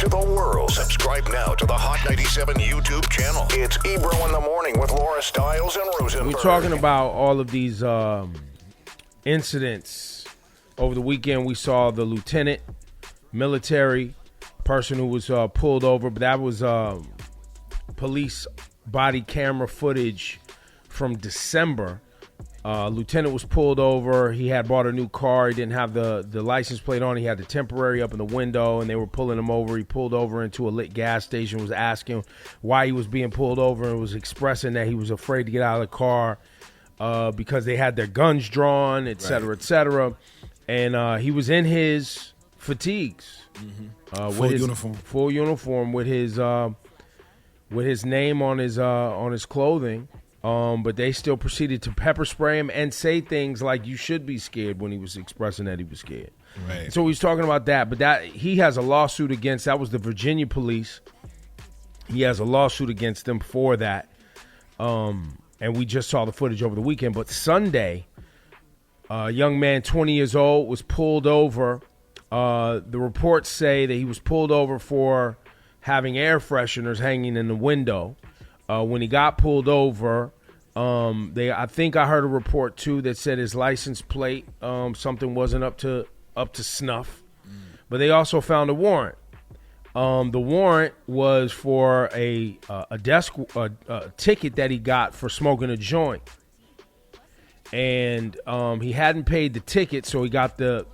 to the world. Subscribe now to the Hot 97 YouTube channel. It's Ebro in the Morning with Laura Stylez and Rosenberg. We're talking about all of these incidents. Over the weekend, we saw the lieutenant, military person who was pulled over, but that was police body camera footage from December. Lieutenant was pulled over. He had bought a new car. He didn't have the license plate on. He had the temporary up in the window, and they were pulling him over. He pulled over into a lit gas station, was asking why he was being pulled over, and was expressing that he was afraid to get out of the car because they had their guns drawn, et cetera, et cetera. And he was in his fatigues. Full uniform with his name on his clothing. But they still proceeded to pepper spray him and say things like "you should be scared" when he was expressing that he was scared. Right. So he was talking about that, but that he has a lawsuit against. That was the Virginia police. He has a lawsuit against them for that. And we just saw the footage over the weekend. But Sunday, a young man, 20 years old, was pulled over. The reports say that he was pulled over for having air fresheners hanging in the window. When he got pulled over, I think I heard a report too that said his license plate something wasn't up to snuff. But they also found a warrant. The warrant was for a ticket that he got for smoking a joint, and he hadn't paid the ticket, so he got the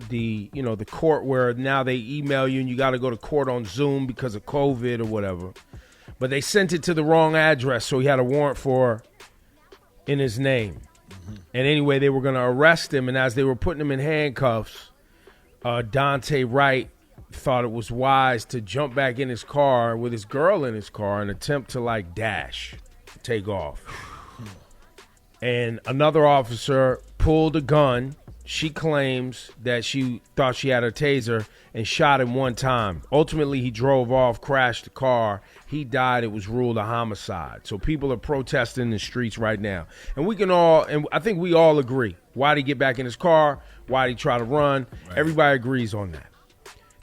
court where now they email you and you got to go to court on Zoom because of COVID or whatever. But they sent it to the wrong address, so he had a warrant in his name. Mm-hmm. And anyway, they were going to arrest him, and as they were putting him in handcuffs, Daunte Wright thought it was wise to jump back in his car with his girl in his car and attempt to, take off. And another officer pulled a gun. She claims that she thought she had a taser and shot him one time. Ultimately, he drove off, crashed the car. He died. It was ruled a homicide. So people are protesting in the streets right now. And I think we all agree. Why did he get back in his car? Why did he try to run? Right. Everybody agrees on that.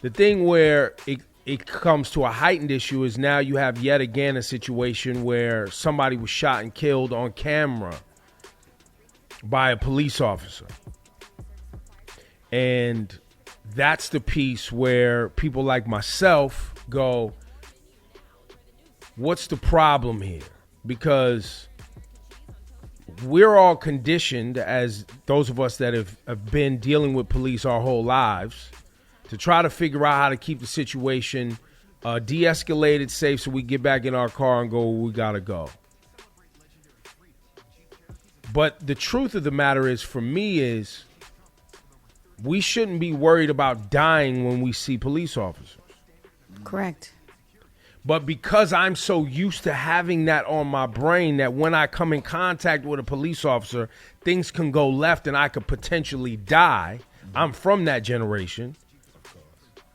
The thing where it comes to a heightened issue is now you have yet again a situation where somebody was shot and killed on camera by a police officer. And that's the piece where people like myself go, what's the problem here? Because we're all conditioned, as those of us that have been dealing with police our whole lives, to try to figure out how to keep the situation de-escalated, safe, so we get back in our car and go where we gotta go. But the truth of the matter is, for me, is we shouldn't be worried about dying when we see police officers. Correct. But because I'm so used to having that on my brain that when I come in contact with a police officer, things can go left and I could potentially die. I'm from that generation,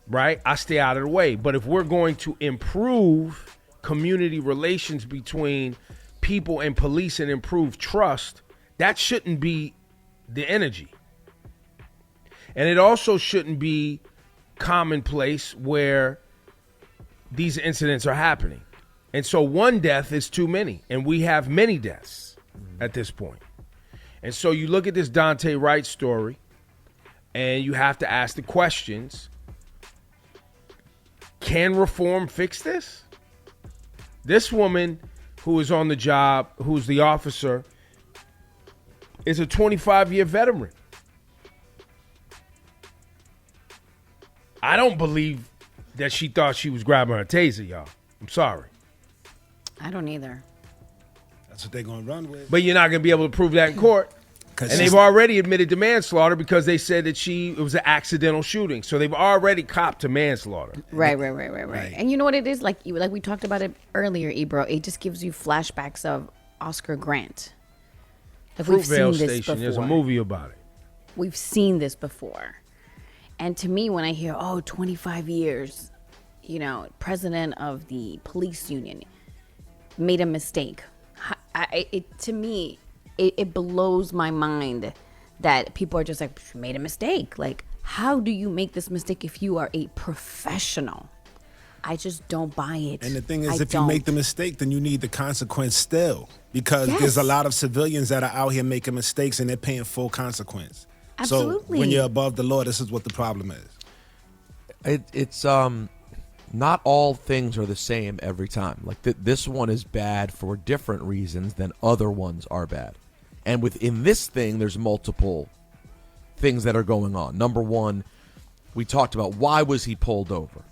right? I stay out of the way. But if we're going to improve community relations between people and police and improve trust, that shouldn't be the energy. And it also shouldn't be commonplace where these incidents are happening. And so one death is too many, and we have many deaths at this point. And so you look at this Daunte Wright story, and you have to ask the questions, can reform fix this? This woman who is on the job, who's the officer, is a 25-year veteran. I don't believe that she thought she was grabbing her taser, y'all. I'm sorry. I don't either. That's what they're going to run with. But you're not going to be able to prove that in court. And they've already admitted to manslaughter because they said that it was an accidental shooting. So they've already copped to manslaughter. Right. And you know what it is? Like we talked about it earlier, Ebro. It just gives you flashbacks of Oscar Grant. Fruitvale Station. There's a movie about it. We've seen this before. And to me, when I hear, 25 years, president of the police union made a mistake. To me, it blows my mind that people are just like, made a mistake. Like, how do you make this mistake if you are a professional? I just don't buy it. And the thing is, I if you make the mistake, then you need the consequence still. Because there's a lot of civilians that are out here making mistakes and they're paying full consequence. Absolutely. So when you're above the law, this is what the problem is. It's not all things are the same every time. Like this one is bad for different reasons than other ones are bad. And within this thing, there's multiple things that are going on. Number one, we talked about why was he pulled over,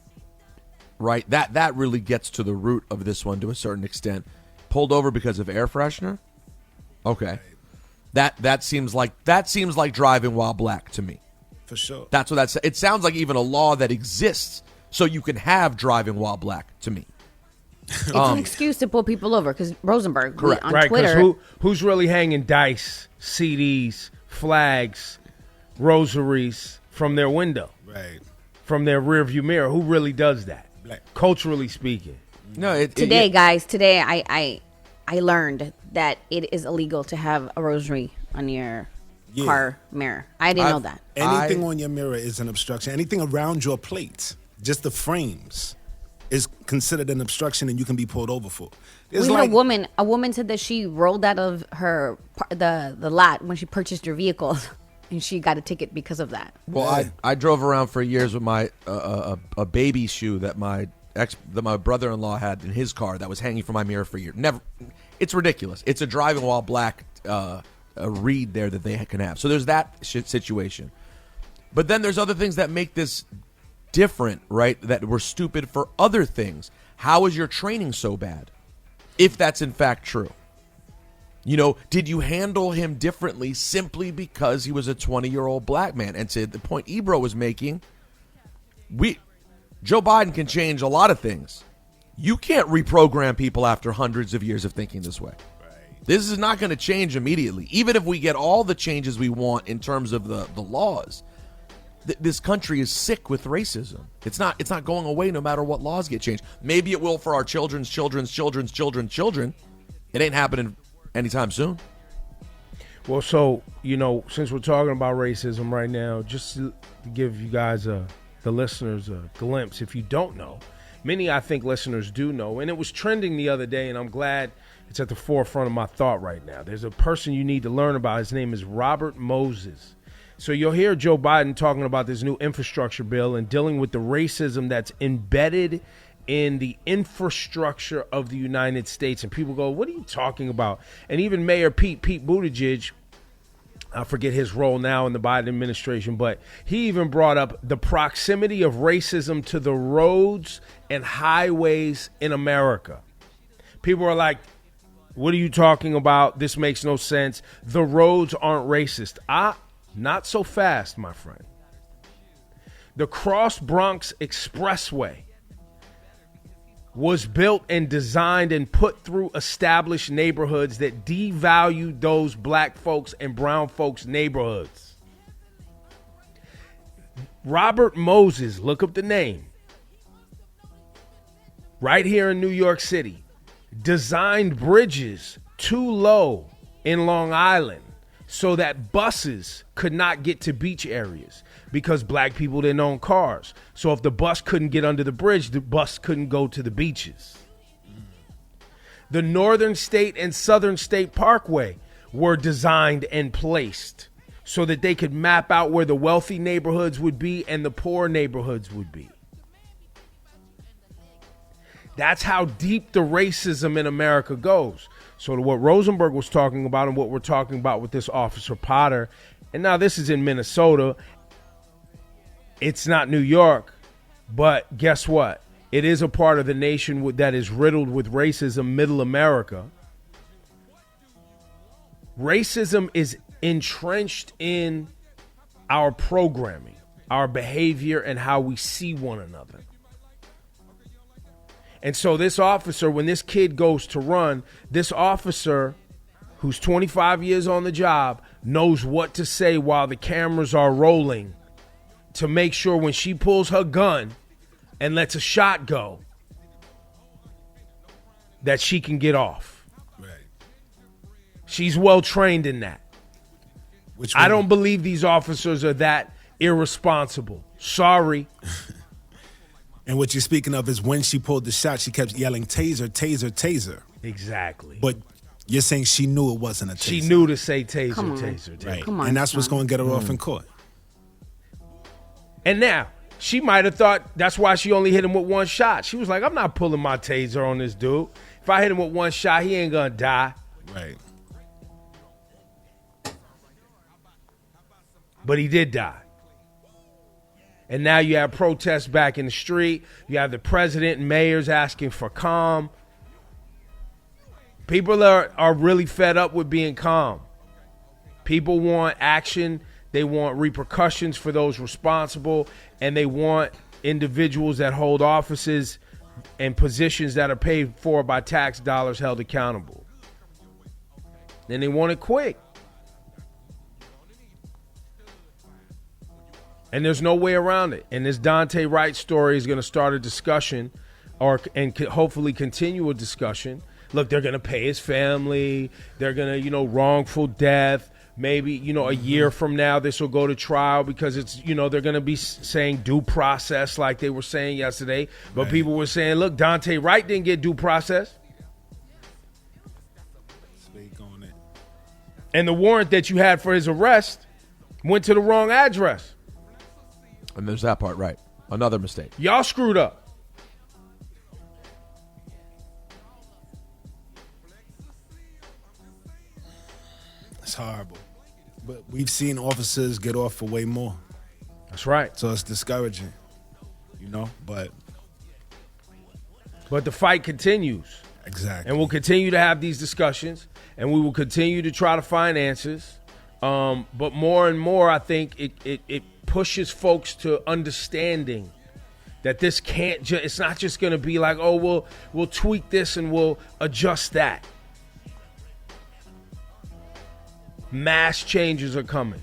right? That really gets to the root of this one to a certain extent. Pulled over because of air freshener? Okay. That seems like driving while black to me. For sure. That's what that's. It sounds like even a law that exists so you can have driving while black to me. It's an excuse to pull people over because Rosenberg Correct. on Right, Twitter. because who's really hanging dice, CDs, flags, rosaries from their window, Right. from their rearview mirror? Who really does that? Black. Culturally speaking. No, Today, guys, I learned that it is illegal to have a rosary on your car mirror. I didn't know that. Anything on your mirror is an obstruction. Anything around your plates, just the frames, is considered an obstruction and you can be pulled over for. It's We had like, a woman said that she rolled out of her the lot when she purchased her vehicle, and she got a ticket because of that. Well, I drove around for years with my a baby shoe that my brother-in-law had in his car that was hanging from my mirror for years. Never, it's ridiculous. It's a driving while black a read there that they can have. So there's that situation. But then there's other things that make this different, right? That were stupid for other things. How is your training so bad? If that's in fact true. You know, did you handle him differently simply because he was a 20-year-old black man? And to the point Ebro was making, Joe Biden can change a lot of things. You can't reprogram people after hundreds of years of thinking this way. This is not going to change immediately. Even if we get all the changes we want in terms of the laws, this country is sick with racism. It's not going away no matter what laws get changed. Maybe it will for our children's children's children's children. It ain't happening anytime soon. Well, so, since we're talking about racism right now, just to give you guys, the listeners, a glimpse, if you don't know, many, I think, listeners do know, and it was trending the other day, and I'm glad it's at the forefront of my thought right now. There's a person you need to learn about. His name is Robert Moses. So you'll hear Joe Biden talking about this new infrastructure bill and dealing with the racism that's embedded in the infrastructure of the United States. And people go, what are you talking about? And even Mayor Pete Buttigieg, I forget his role now in the Biden administration, but he even brought up the proximity of racism to the roads and highways in America. People are like, what are you talking about? This makes no sense. The roads aren't racist. Not so fast, my friend. The Cross Bronx Expressway was built and designed and put through established neighborhoods that devalued those black folks and brown folks' neighborhoods. Robert Moses, look up the name, right here in New York City, designed bridges too low in Long Island so that buses could not get to beach areas because black people didn't own cars. So if the bus couldn't get under the bridge, the bus couldn't go to the beaches. The Northern State and Southern State Parkway were designed and placed so that they could map out where the wealthy neighborhoods would be and the poor neighborhoods would be. That's how deep the racism in America goes. So what Rosenberg was talking about and what we're talking about with this Officer Potter, and now this is in Minnesota. It's not New York, but guess what? It is a part of the nation that is riddled with racism, Middle America. Racism is entrenched in our programming, our behavior, and how we see one another. And so this officer, when this kid goes to run, this officer who's 25 years on the job knows what to say while the cameras are rolling to make sure when she pulls her gun and lets a shot go that she can get off. right. She's well trained in that. Which I one? don't believe these officers are that irresponsible. Sorry. And what you're speaking of is when she pulled the shot, she kept yelling, taser, taser, taser. Exactly. But you're saying she knew it wasn't a taser. She knew to say taser, Come on. taser, taser. Right. Come on, and that's what's son. going to get her off in court. And now, she might have thought that's why she only hit him with one shot. She was like, I'm not pulling my taser on this dude. If I hit him with one shot, he ain't going to die. Right. But he did die. And now you have protests back in the street. You have the president and mayors asking for calm. People are really fed up with being calm. People want action. They want repercussions for those responsible. And they want individuals that hold offices and positions that are paid for by tax dollars held accountable. And they want it quick. And there's no way around it. And this Daunte Wright story is going to start a discussion and hopefully continue a discussion. Look, they're going to pay his family. They're going to, wrongful death. Maybe, a year from now, this will go to trial because it's, they're going to be saying due process like they were saying yesterday. But people were saying, look, Daunte Wright didn't get due process. Speak on it. And the warrant that you had for his arrest went to the wrong address. And there's that part, right. Another mistake. Y'all screwed up. It's horrible. But we've seen officers get off for way more. That's right. So it's discouraging, but the fight continues. exactly. And we'll continue to have these discussions, and we will continue to try to find answers. But more and more, I think it pushes folks to understanding that this can't it's not just going to be like, oh, we'll tweak this and we'll adjust that. Mass changes are coming.